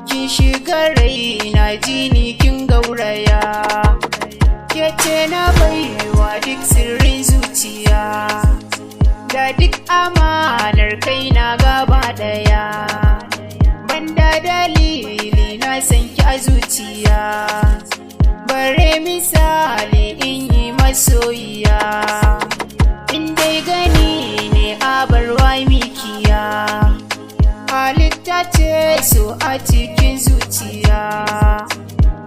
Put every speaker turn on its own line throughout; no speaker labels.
kin shiga raina jini kin gauraya, ke ce na baiwa duk sirrin zuciya, da duk amanar kaina gaba daya, banda dalili na san ki a zuciya, bare misali in yi masoyiya, in dai gani ne a barwa mikiya, halitta ce so a cikin zuciya,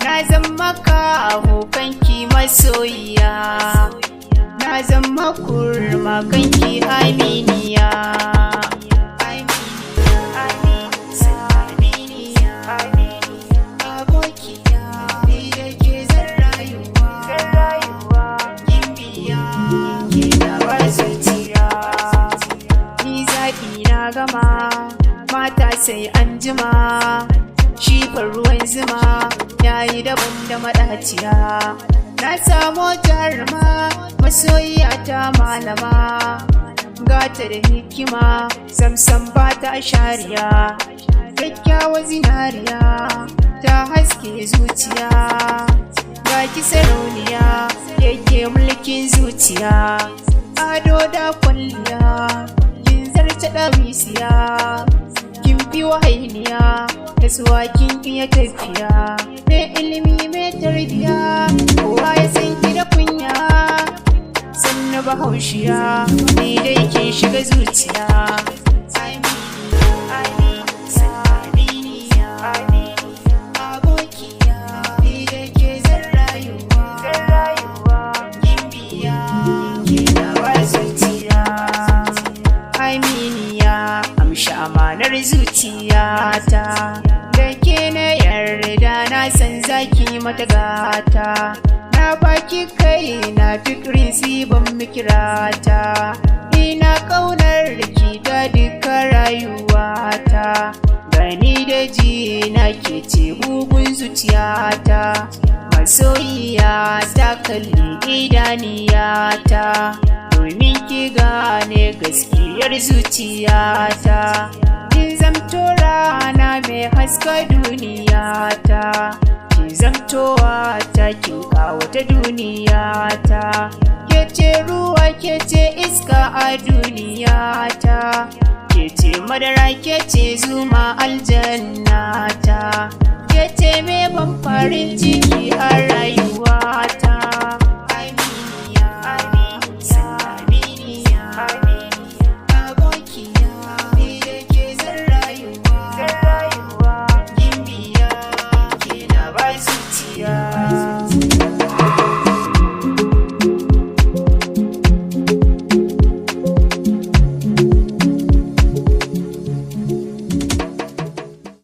na zama kaho kanki masoyiya, na zama kurma kanki aminiya. Gama mata sai an jima, shi ruwan zuma yayi daban da madaciya, na samo jaruma masoyiya ta malama, gata da hikima samsam ba ta shariya, kyakkyawa zinariya ta haske zuciya, ga ki sarauniya yake mulkin zuciya, ado da kwalliya ta ɗawisiya, kin fi wahainiya da suwakin iya tafiya, mai ilimi mai tarbiya, kowa ya san ki da kunya, sannu bahaushiya ni dai kin shiga zuciya. Amanar zuciyata da ke na yarda na san zaki mata gata, na baki kai na fikirin ban mikirata, ina kaunar ki da duka rayuwata, gani da ji na ke ce bugun zuciyata, masoyiya ta kalli idaniyata, domin ki gane gaskiyar zuciyata, kin zamto rana mai haska duniyata, kin zamto wata kin kawata duniyata, ke ce ruwa ke ce iska a duniyata, ke ce madara ke ce zuma aljannata, ke ce mai ban farin ciki a rayuwata.